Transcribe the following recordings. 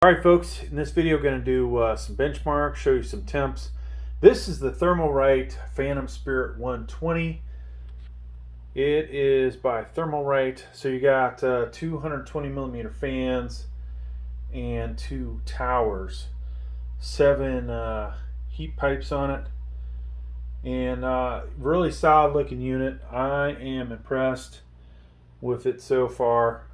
Alright folks, in this video I'm going to do some benchmarks, show you some temps. This is the Thermalright Phantom Spirit 120. It is by Thermalright. So you got 220 millimeter fans and 2 towers, 7 heat pipes on it, and really solid looking unit. I am impressed with it so far.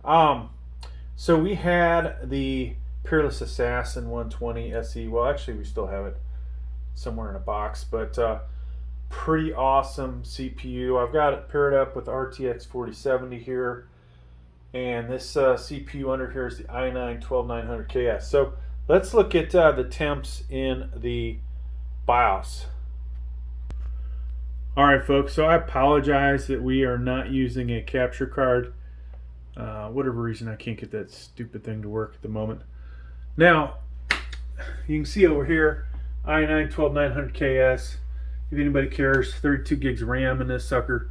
So we had the Peerless Assassin 120 SE. Well, actually, we still have it somewhere in a box, but pretty awesome CPU. I've got it paired up with RTX 4070 here, and this CPU under here is the i9 12900KS. So let's look at the temps in the BIOS. All right, folks. So I apologize that we are not using a capture card. Whatever reason, I can't get that stupid thing to work at the moment. Now, you can see over here, i9 12900KS. If anybody cares, 32 gigs of RAM in this sucker.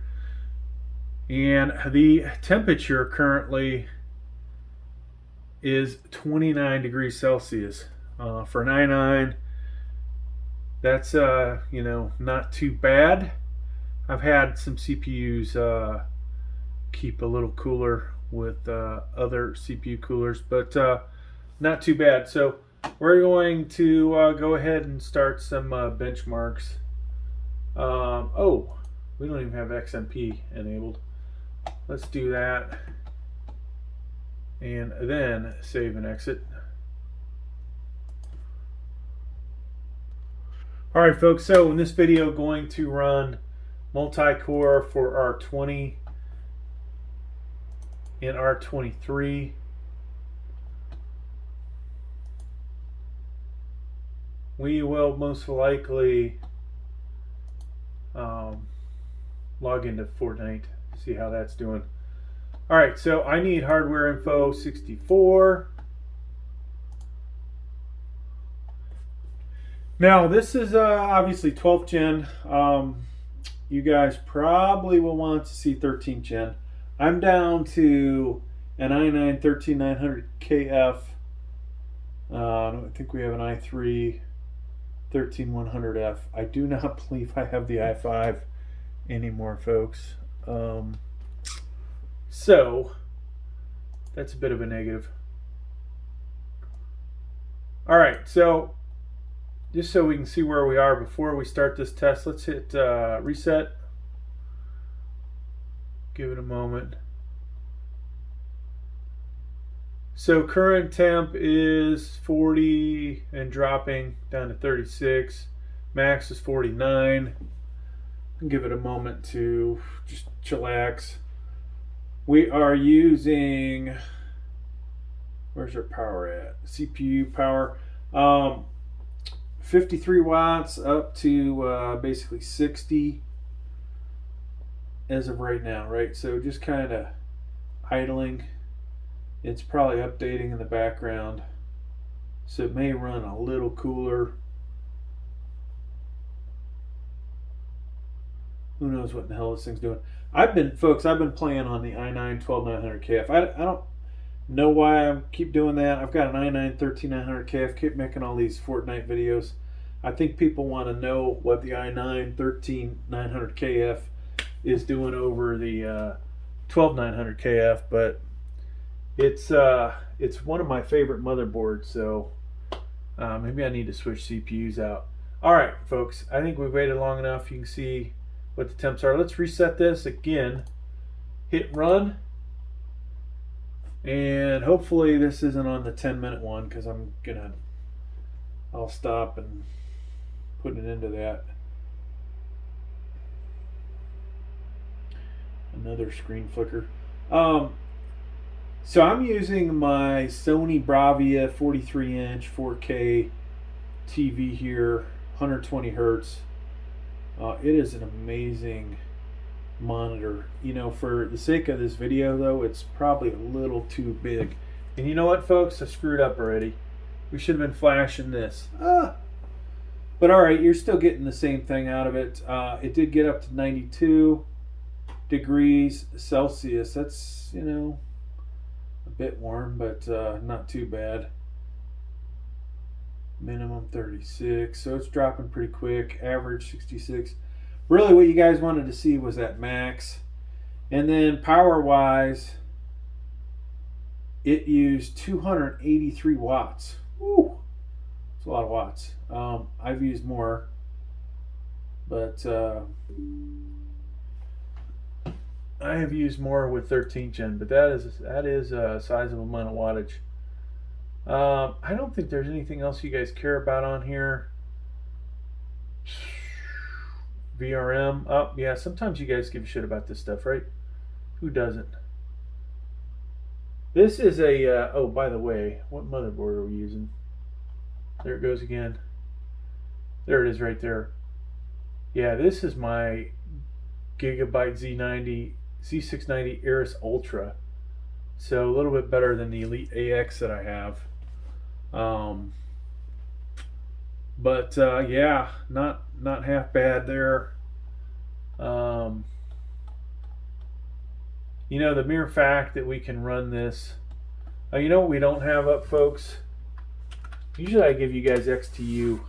And the temperature currently is 29 degrees Celsius. For an i9, that's not too bad. I've had some CPUs keep a little cooler with other CPU coolers, but not too bad. So we're going to go ahead and start some benchmarks. Oh, we don't even have XMP enabled. Let's do that and then save and exit. All right, folks, so in this video going to run multi-core for R20 and R23. We will most likely log into FortNIte, see how that's doing. All right, so I need hardware info 64. Now this is obviously 12th gen. You guys probably will want to see 13th gen. I'm down to an i9 13900KF. I think we have an i3 13100F. I do not believe I have the i5 anymore, folks. So that's a bit of a negative. All right, so just so we can see where we are before we start this test, let's hit reset. Give it a moment. So current temp is 40 and dropping down to 36. Max is 49. Give it a moment to just chillax. We are using, where's our power at? CPU power. 53 watts up to basically 60 as of right now, right? So just kind of idling. It's probably updating in the background, so it may run a little cooler. Who knows what the hell this thing's doing? I've been playing on the i9 12900KF. I don't know why I keep doing that. I've got an i9 13900KF. Keep making all these FortNIte videos. I think people want to know what the i9 13900KF is doing over the 12900KF, but it's one of my favorite motherboards, so maybe I need to switch CPUs out. All right, folks, I think we've waited long enough. You can see what the temps are. Let's reset this again. Hit run, and hopefully this isn't on the 10-minute one, because I'll stop and put it into that. Another screen flicker. So I'm using my Sony Bravia 43-inch 4K TV here, 120 hertz. It is an amazing monitor. You know, for the sake of this video, though, it's probably a little too big. And you know what, folks? I screwed up already. We should have been flashing this. But all right, you're still getting the same thing out of it. It did get up to 92 degrees Celsius. That's, a bit warm, but not too bad. Minimum 36, so it's dropping pretty quick. Average 66. Really what you guys wanted to see was that max. And then power wise, it used 283 watts. Woo! It's a lot of watts. I've used more, but I have used more with 13th gen, but that is a sizable amount of wattage. I don't think there's anything else you guys care about on here. VRM. Oh, yeah, sometimes you guys give a shit about this stuff, right? Who doesn't? This is a, oh, by the way, what motherboard are we using? There it goes again. There it is right there. Yeah, this is my Gigabyte Z690 Aorus Ultra. So a little bit better than the Elite AX that I have. But yeah, not half bad there. You know, the mere fact that we can run this. You know what we don't have up, folks? Usually I give you guys XTU.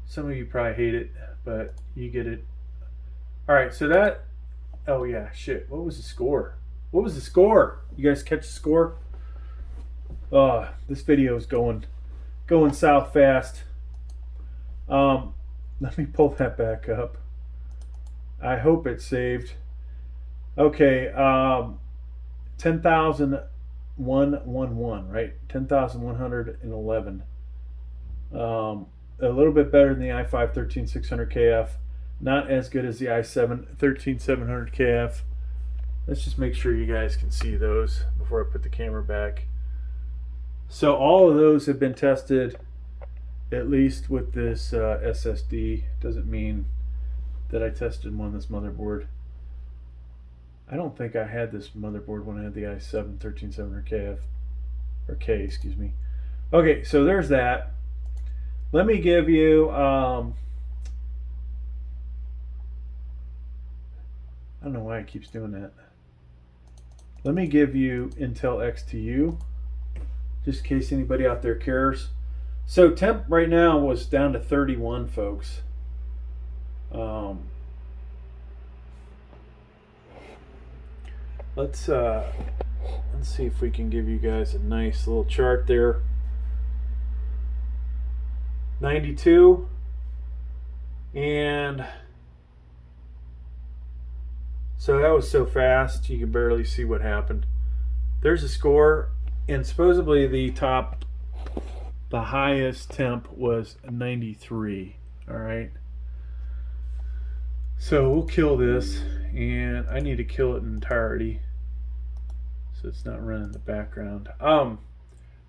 Some of you probably hate it, but you get it. All right, so that. Oh yeah, shit. What was the score? What was the score? You guys catch the score? Oh, this video is going south fast. Let me pull that back up. I hope it's saved. Okay, 10,111, right? 10,111. A little bit better than the i5 13600KF. Not as good as the i7 13700KF. Let's just make sure you guys can see those before I put the camera back. So all of those have been tested, at least with this SSD. Doesn't mean that I tested one on this motherboard. I don't think I had this motherboard when I had the i7 13700KF, or K, excuse me. Okay, so there's that. Let me give you, I don't know why it keeps doing that. Let me give you Intel XTU, just in case anybody out there cares. So temp right now was down to 31, folks. Let's see if we can give you guys a nice little chart there. 92, and so that was so fast you can barely see what happened. There's a score, and supposedly the highest temp was 93. All right, so we'll kill this, and I need to kill it in entirety so it's not running in the background. All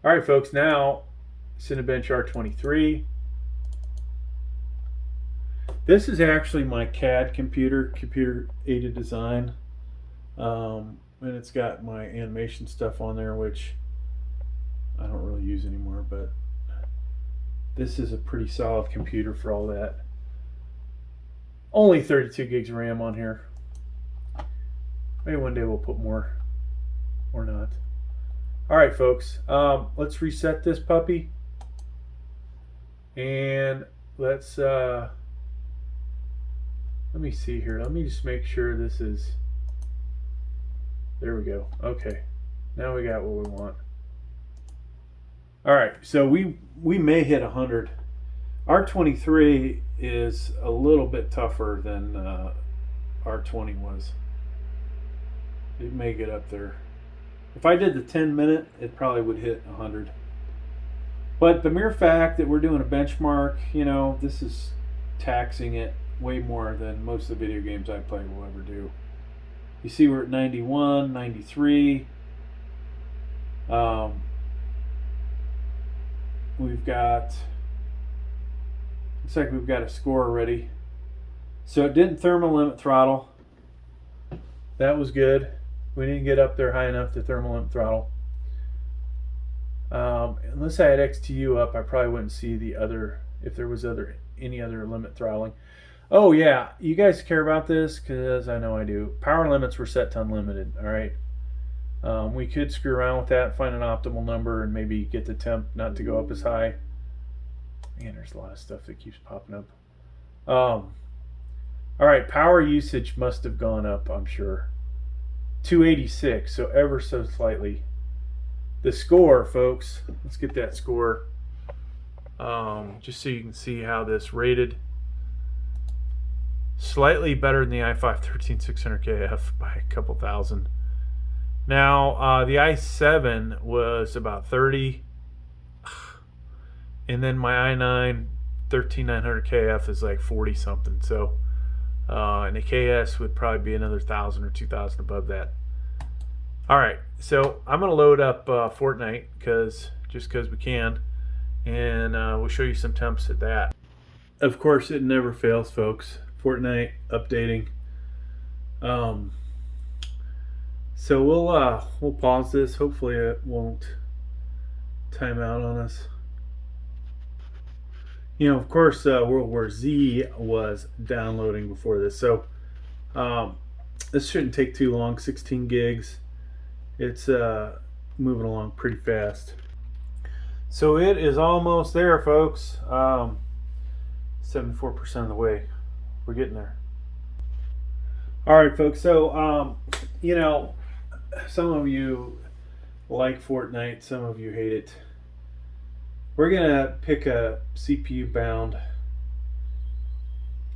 right, folks, now Cinebench R23. This is actually my CAD computer aided design, and it's got my animation stuff on there, which I don't really use anymore, but this is a pretty solid computer for all that. Only 32 gigs of RAM on here. Maybe one day we'll put more or not. All right, folks, let's reset this puppy, and let's let me see here. Let me just make sure this is, there we go. Okay, now we got what we want. All right, so we may hit 100. R23 is a little bit tougher than R20 was. It may get up there. If I did the 10-minute, it probably would hit 100. But the mere fact that we're doing a benchmark, you know, this is taxing it way more than most of the video games I play will ever do. You see we're at 91, 93. We've got, looks like we've got a score already. So it didn't thermal limit throttle. That was good. We didn't get up there high enough to thermal limit throttle. Unless I had XTU up, I probably wouldn't see the other, if there was any other limit throttling. Oh yeah, you guys care about this because I know I do. Power limits were set to unlimited. All right. We could screw around with that, find an optimal number, and maybe get the temp not to go up as high. Man, there's a lot of stuff that keeps popping up. All right, power usage must have gone up, I'm sure. 286, so ever so slightly. The score, folks, let's get that score. Just so you can see how this rated. Slightly better than the i5 13600KF by a couple thousand. Now, the i7 was about 30, and then my i9 13900KF is like 40 something. So, and the KS would probably be another 1,000 or 2,000 above that. All right, so I'm gonna load up FortNIte just because we can, and we'll show you some temps at that. Of course, it never fails, folks. FortNIte updating. So we'll pause this. Hopefully it won't time out on us. You know, of course, World War Z was downloading before this, so this shouldn't take too long. 16 gigs. It's moving along pretty fast. So it is almost there, folks. 74% of the way. We're getting there. All right, folks. So, you know, some of you like FortNIte, some of you hate it. We're gonna pick a CPU bound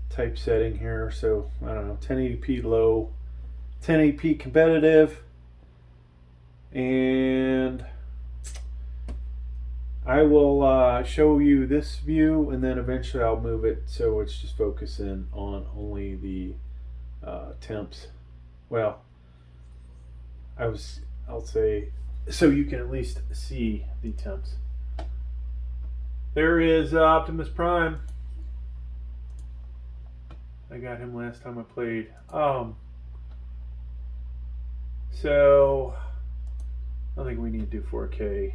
type setting here. So I don't know, 1080p low, 1080p competitive, and I will show you this view, and then eventually I'll move it so it's just focusing on only the temps. Well, I'll say so you can at least see the temps. There is Optimus Prime. I got him last time I played. So I don't think we need to do 4K.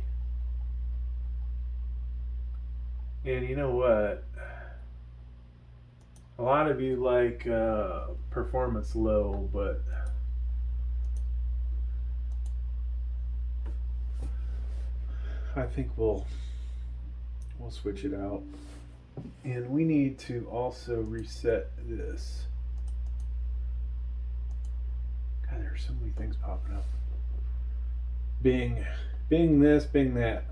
And you know what? A lot of you like performance low, but I think we'll switch it out. And we need to also reset this. God, there's so many things popping up. Bing this, Bing that.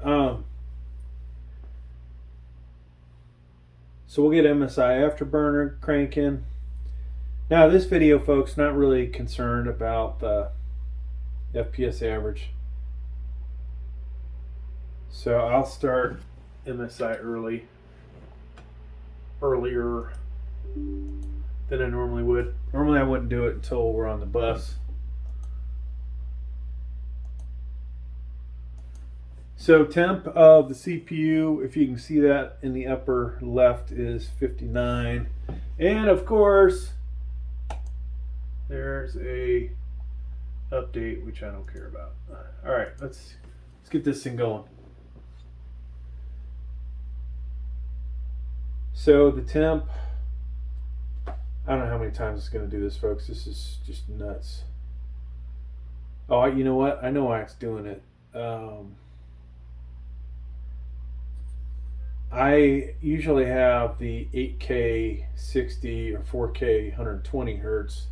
So we'll get MSI Afterburner cranking. Now this video, folks, not really concerned about the FPS average. So I'll start MSI earlier than I normally would. Normally I wouldn't do it until we're on the bus. So temp of the CPU, if you can see that in the upper left, is 59. And of course, there's a update, which I don't care about. All right, let's get this thing going. So the temp, I don't know how many times it's going to do this, folks. This is just nuts. Oh, you know what? I know why it's doing it. I usually have the 8K 60 or 4K 120 hertz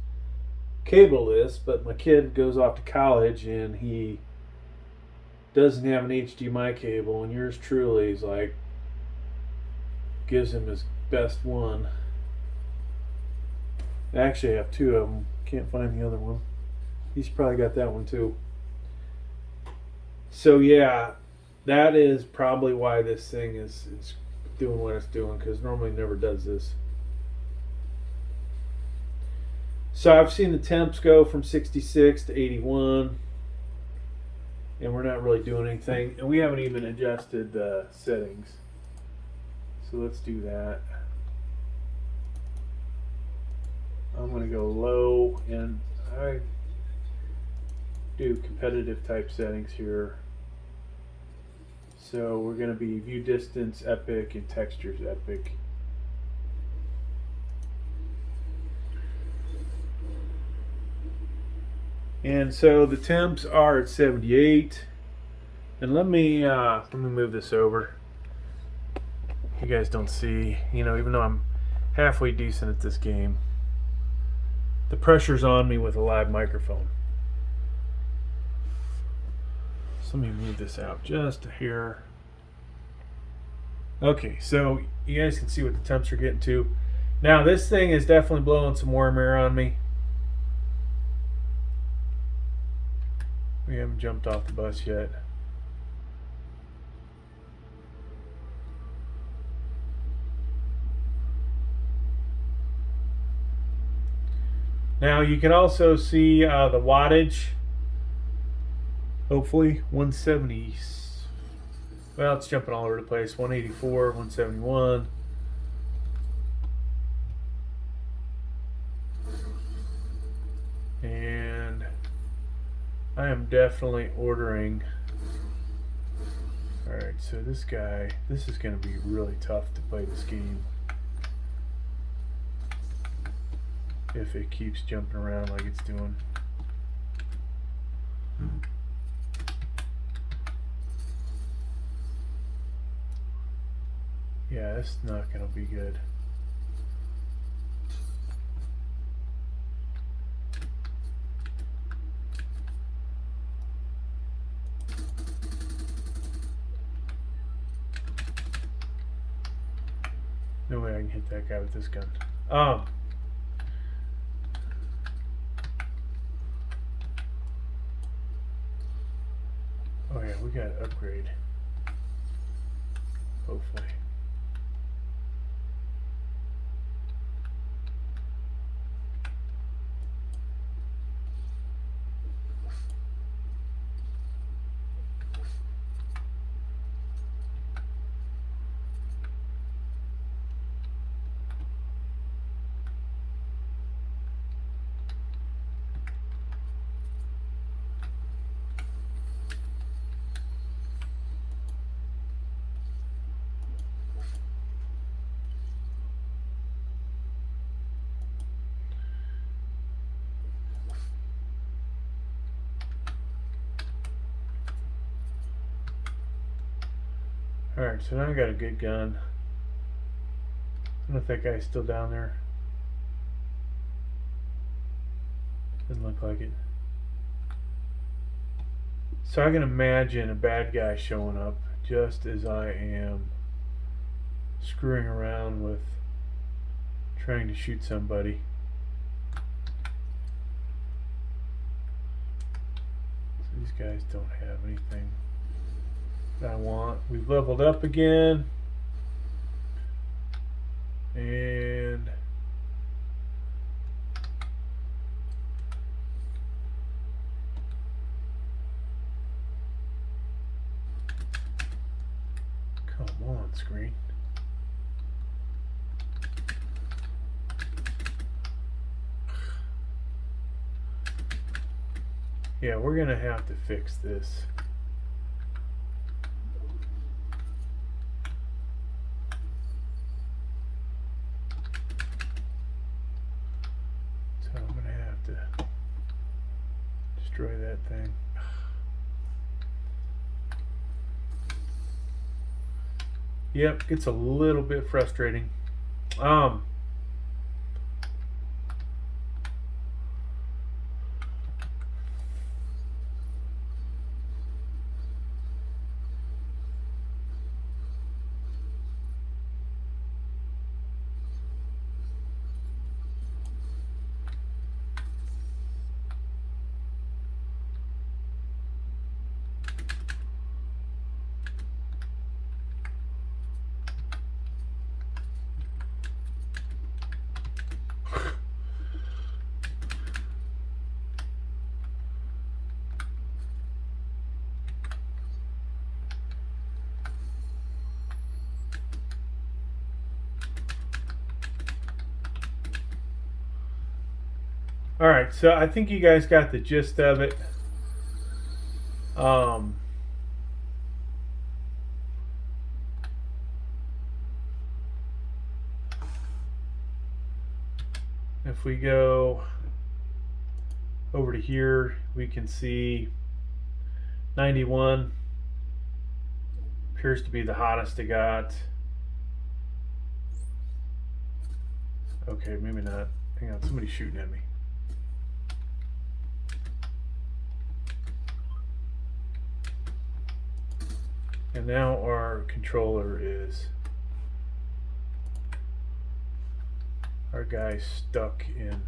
cable list, but my kid goes off to college and he doesn't have an HDMI cable, and yours truly is like gives him his best one. I actually have two of them. Can't find the other one. He's probably got that one too. So yeah, that is probably why this thing is doing what it's doing, because normally it never does this. So I've seen the temps go from 66 to 81, and we're not really doing anything, and we haven't even adjusted the settings. So let's do that. I'm going to go low, and I do competitive type settings here. So we're going to be view distance epic and textures epic. And so the temps are at 78. And let me move this over. You guys don't see, even though I'm halfway decent at this game, the pressure's on me with a live microphone. So let me move this out just a hair. Okay, so you guys can see what the temps are getting to. Now this thing is definitely blowing some warm air on me. We haven't jumped off the bus yet. Now you can also see the wattage. Hopefully 170. Well, it's jumping all over the place. 184, 171. And I am definitely ordering. Alright, so this is going to be really tough to play this game if it keeps jumping around like it's doing. Yeah, it's not going to be good. No way I can hit that guy with this gun. Oh yeah, we got to upgrade. Hopefully. Alright, so now I got a good gun. I don't know if that guy's still down there. Doesn't look like it. So I can imagine a bad guy showing up just as I am screwing around with trying to shoot somebody. So these guys don't have anything that I want. We've leveled up again. And come on, screen. Yeah, we're gonna have to fix this. So I'm gonna have to destroy that thing. Yep, gets a little bit frustrating. Alright, so I think you guys got the gist of it. If we go over to here, we can see 91 appears to be the hottest it got. Okay, maybe not. Hang on, somebody's shooting at me. And now our controller is, our guy's stuck in.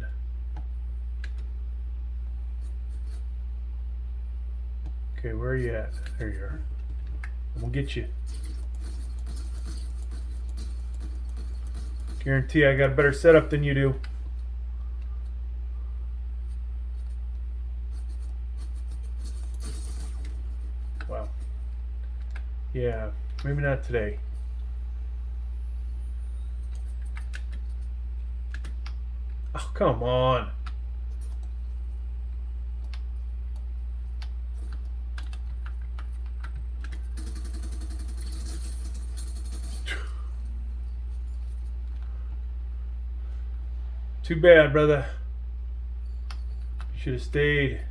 Okay, where are you at? There you are. I'm gonna get you. Guarantee I got a better setup than you do. Wow. Yeah, maybe not today. Oh, come on. Too bad, brother. You should have stayed.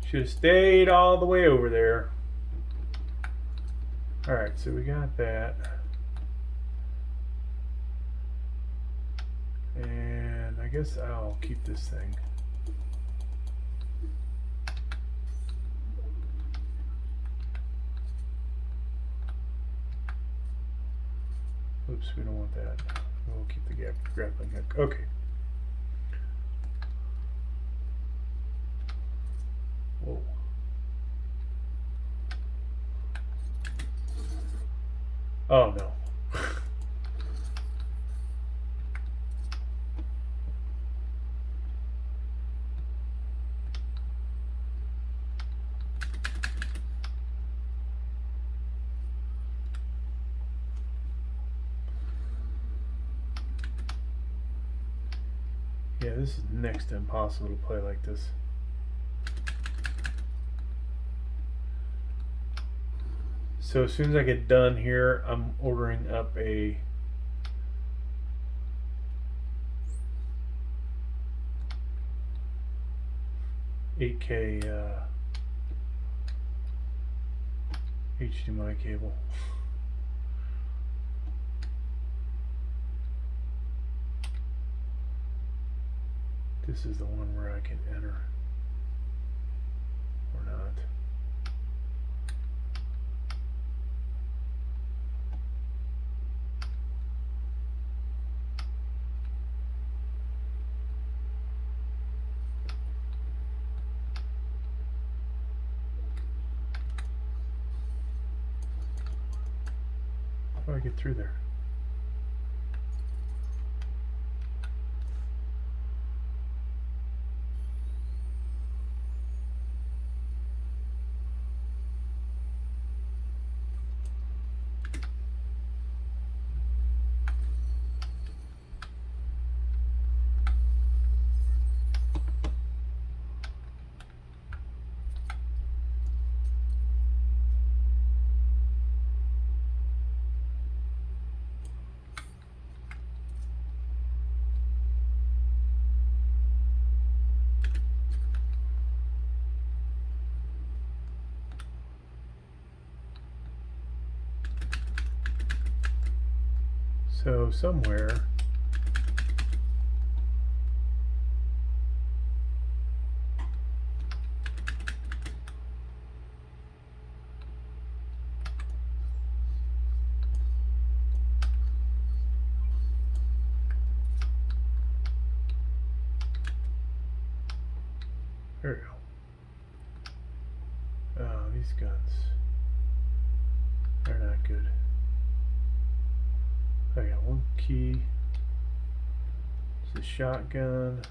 Should have stayed all the way over there. Alright, so we got that. And I guess I'll keep this thing. Oops, we don't want that. We'll keep the grappling hook. Okay. Whoa. Oh no. Yeah, this is next to impossible to play like this. So as soon as I get done here, I'm ordering up a $8K HDMI cable. This is the one where I can enter or not. How do I get through there? So somewhere there we go. Oh, these guns, they're not good. I got one key. It's a shotgun.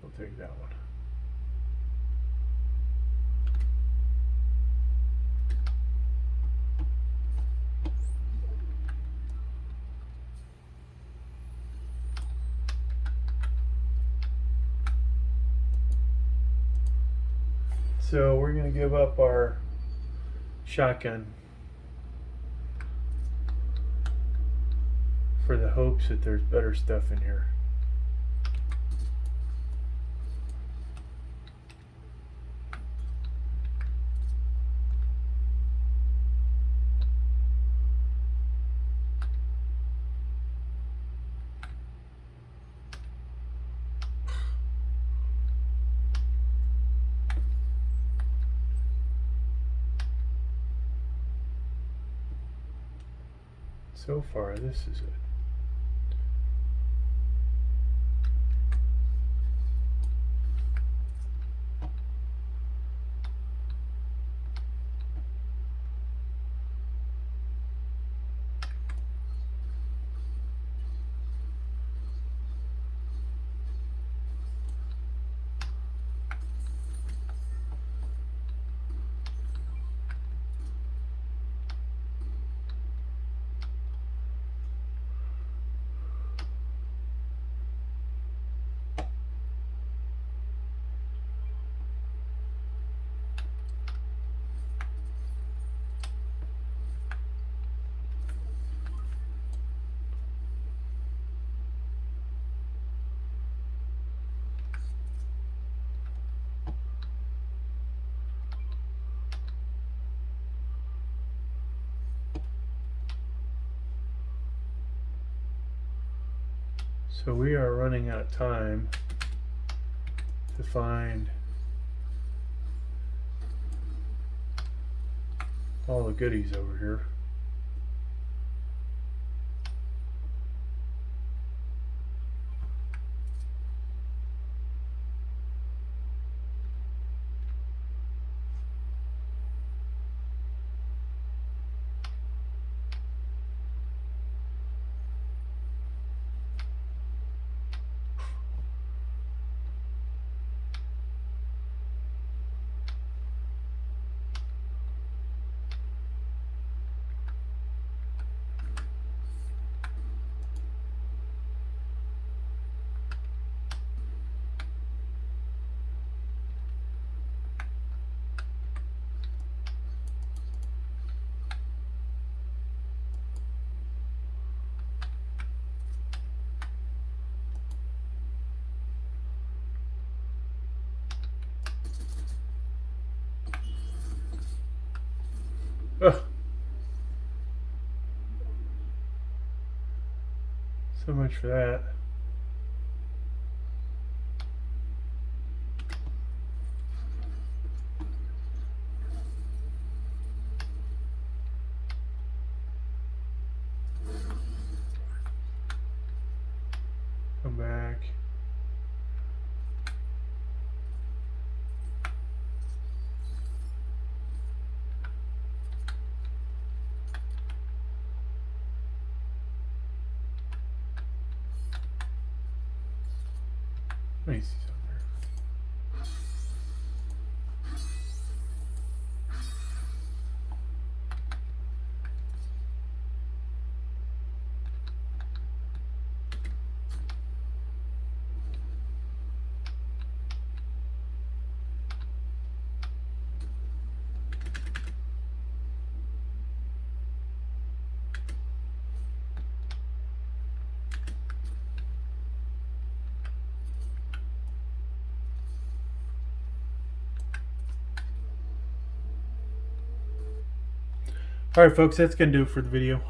I'll take that one. So we're going to give up our shotgun for the hopes that there's better stuff in here. So far, this is it. So we are running out of time to find all the goodies over here. Ugh. So much for that. Come back. Let me see something here. Alright folks, that's going to do it for the video.